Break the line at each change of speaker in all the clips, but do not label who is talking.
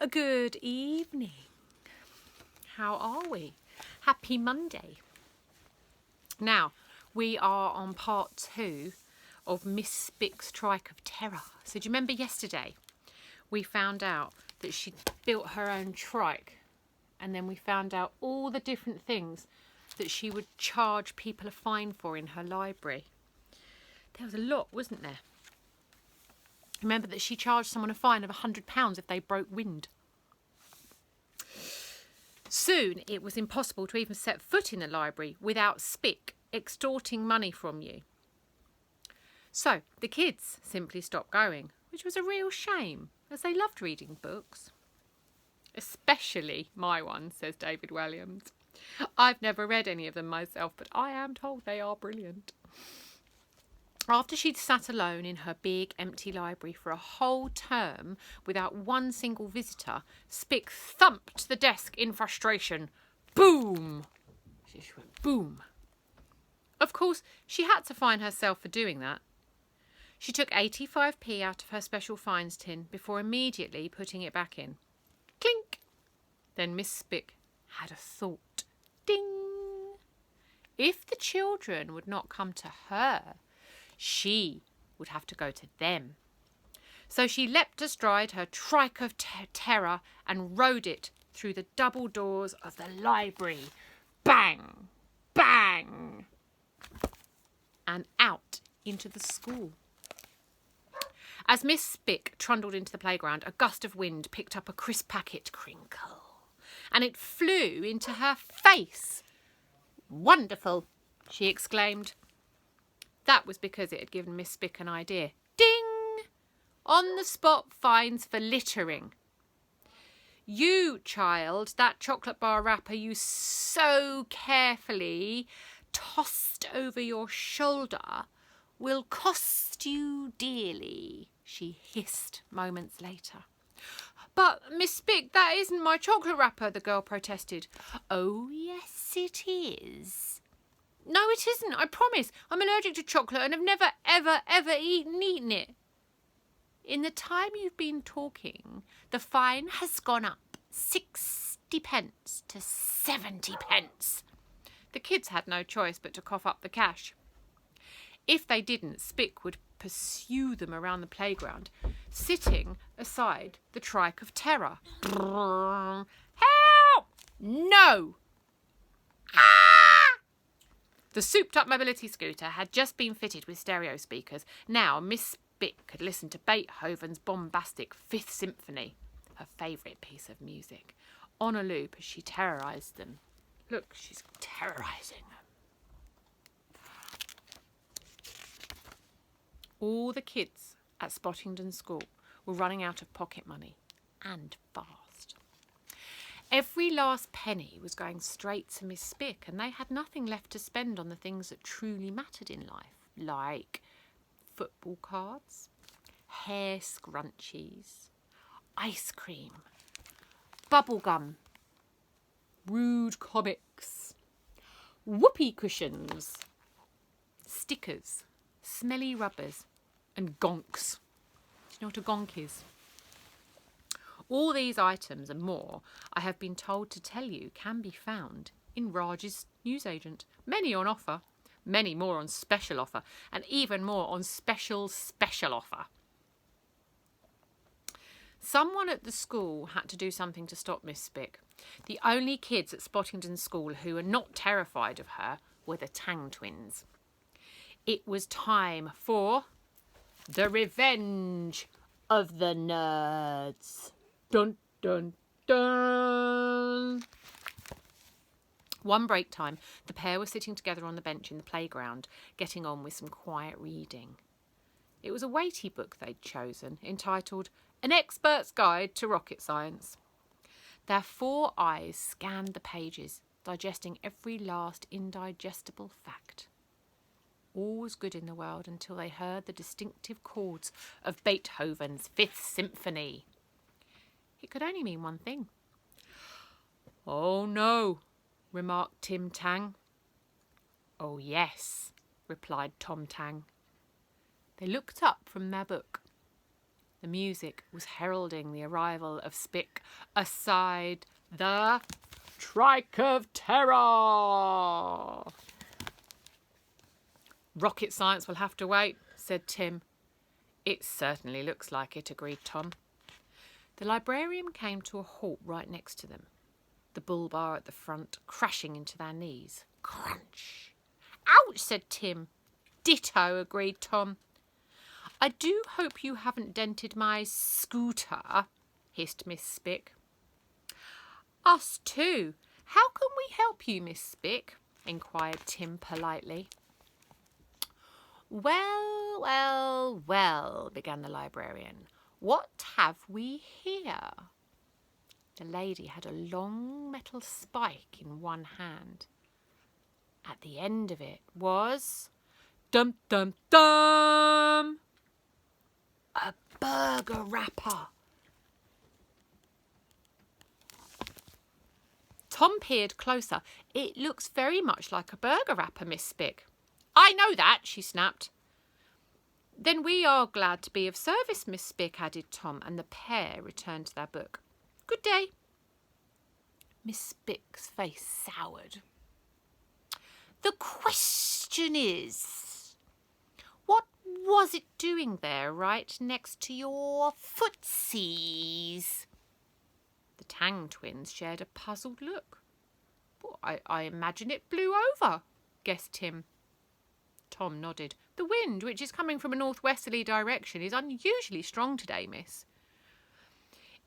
A good evening. How are we? Happy Monday. Now, we are on part 2 of Miss Spicks' Trike of Terror. So do you remember yesterday we found out that she built her own trike, and then we found out all the different things that she would charge people a fine for in her library. There was a lot, wasn't there? Remember that she charged someone a fine of £100 if they broke wind. Soon it was impossible to even set foot in the library without Spick extorting money from you. So the kids simply stopped going, which was a real shame, as they loved reading books. Especially my one, says David Williams. I've never read any of them myself, but I am told they are brilliant. After she'd sat alone in her big empty library for a whole term without one single visitor, Spick thumped the desk in frustration. Boom! She went boom. Of course, she had to fine herself for doing that. She took 85p out of her special fines tin before immediately putting it back in. Clink! Then Miss Spick had a thought. Ding! If the children would not come to her, she would have to go to them. So she leapt astride her trike of terror and rode it through the double doors of the library. Bang! Bang! And out into the school. As Miss Spick trundled into the playground, a gust of wind picked up a crisp packet crinkle, and it flew into her face. Wonderful, she exclaimed. That was because it had given Miss Spick an idea. Ding! On the spot fines for littering. You, child, that chocolate bar wrapper you so carefully tossed over your shoulder will cost you dearly, she hissed moments later. But, Miss Spick, that isn't my chocolate wrapper, the girl protested. Oh, yes, it is. No, it isn't, I promise. I'm allergic to chocolate and have never, ever eaten it. In the time you've been talking, the fine has gone up 60 pence to 70 pence. The kids had no choice but to cough up the cash. If they didn't, Spick would pursue them around the playground, sitting aside the trike of terror. Help! No! Ah! The souped-up mobility scooter had just been fitted with stereo speakers. Now Miss Spick could listen to Beethoven's bombastic Fifth Symphony, her favourite piece of music, on a loop as she terrorised them. Look, she's terrorising them. All the kids at Spottington School were running out of pocket money, and fast. Every last penny was going straight to Miss Spick, and they had nothing left to spend on the things that truly mattered in life, like football cards, hair scrunchies, ice cream, bubble gum, rude comics, whoopee cushions, stickers, smelly rubbers, and gonks. Do you know what a gonk is? All these items and more, I have been told to tell you, can be found in Raj's newsagent. Many on offer, many more on special offer, and even more on special offer. Someone at the school had to do something to stop Miss Spick. The only kids at Spottington School who were not terrified of her were the Tang twins. It was time for the revenge of the nerds. Dun, dun, dun. One break time, the pair were sitting together on the bench in the playground, getting on with some quiet reading. It was a weighty book they'd chosen, entitled An Expert's Guide to Rocket Science. Their 4 eyes scanned the pages, digesting every last indigestible fact. All was good in the world until they heard the distinctive chords of Beethoven's Fifth Symphony. It could only mean one thing. Oh no, remarked Tim Tang. Oh yes, replied Tom Tang. They looked up from their book. The music was heralding the arrival of Spick aside the Trike of Terror. Rocket science will have to wait, said Tim. It certainly looks like it, agreed Tom. The librarian came to a halt right next to them, the bull bar at the front crashing into their knees. Crunch! Ouch, said Tim. Ditto, agreed Tom. I do hope you haven't dented my scooter, hissed Miss Spick. Us too. How can we help you, Miss Spick? Inquired Tim politely. Well, well, well, began the librarian. What have we here? The lady had a long metal spike in one hand. At the end of it was... Dum, dum, dum! A burger wrapper. Tom peered closer. It looks very much like a burger wrapper, Miss Spick. I know that, she snapped. Then we are glad to be of service, Miss Spick, added Tom, and the pair returned to their book. Good day. Miss Spick's face soured. The question is, what was it doing there right next to your footsies? The Tang twins shared a puzzled look. Well, I imagine it blew over, guessed Tim. Tom nodded. The wind, which is coming from a northwesterly direction, is unusually strong today, miss.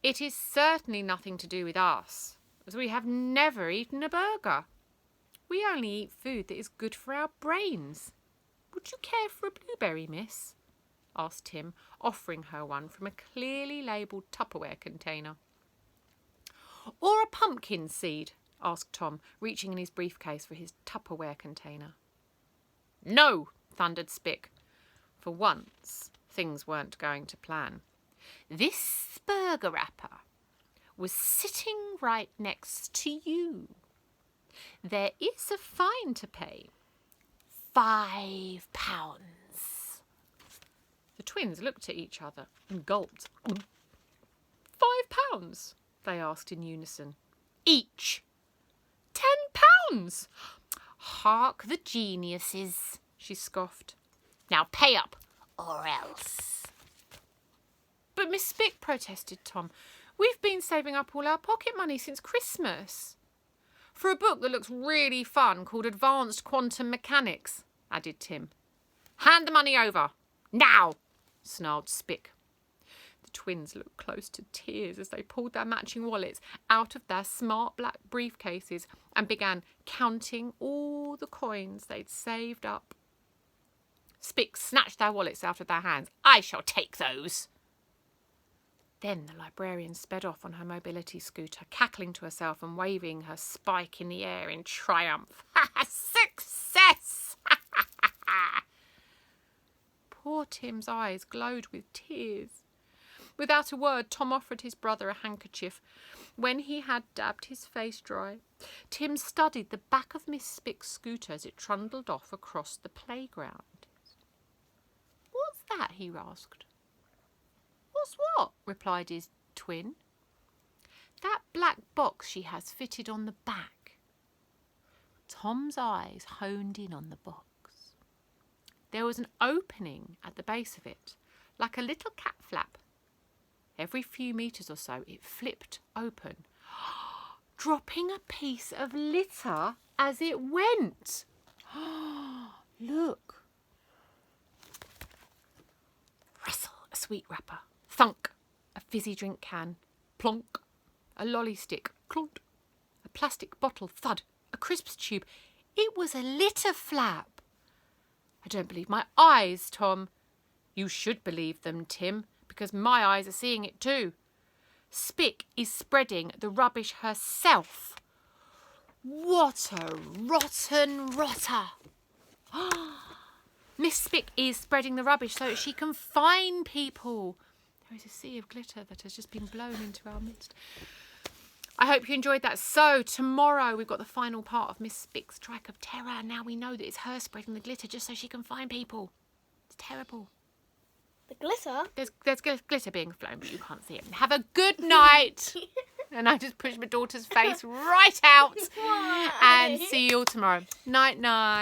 It is certainly nothing to do with us, as we have never eaten a burger. We only eat food that is good for our brains. Would you care for a blueberry, miss? Asked Tim, offering her one from a clearly labelled Tupperware container. Or a pumpkin seed? Asked Tom, reaching in his briefcase for his Tupperware container. No, thundered Spick. For once, things weren't going to plan. This burger wrapper was sitting right next to you. There is a fine to pay. £5. The twins looked at each other and gulped. £5? They asked in unison. Each. £10? Hark the geniuses, she scoffed. Now pay up, or else. But Miss Spick, protested Tom, we've been saving up all our pocket money since Christmas. For a book that looks really fun called Advanced Quantum Mechanics, added Tim. Hand the money over, now, snarled Spick. The twins looked close to tears as they pulled their matching wallets out of their smart black briefcases and began counting all the coins they'd saved up. Spick snatched their wallets out of their hands. I shall take those. Then the librarian sped off on her mobility scooter, cackling to herself and waving her spike in the air in triumph. Success! Poor Tim's eyes glowed with tears. Without a word, Tom offered his brother a handkerchief. When he had dabbed his face dry, Tim studied the back of Miss Spick's scooter as it trundled off across the playground. What's that? He asked. What's what? Replied his twin. That black box she has fitted on the back. Tom's eyes honed in on the box. There was an opening at the base of it, like a little cat flap. Every few metres or so it flipped open, dropping a piece of litter as it went. Look. Rustle, a sweet wrapper. Thunk, a fizzy drink can. Plonk, a lolly stick. Clont, a plastic bottle. Thud, a crisps tube. It was a litter flap. I don't believe my eyes, Tom. You should believe them, Tim, because my eyes are seeing it too. Spick is spreading the rubbish herself. What a rotten rotter. Miss Spick is spreading the rubbish so that she can fine people. There is a sea of glitter that has just been blown into our midst. I hope you enjoyed that. So tomorrow we've got the final part of Miss Spick's Trike of Terror. Now we know that it's her spreading the glitter just so she can find people. It's terrible.
The glitter?
There's glitter being flown, but you can't see it. Have a good night. And I just pushed my daughter's face right out.
Why?
And see you all tomorrow. Night, night.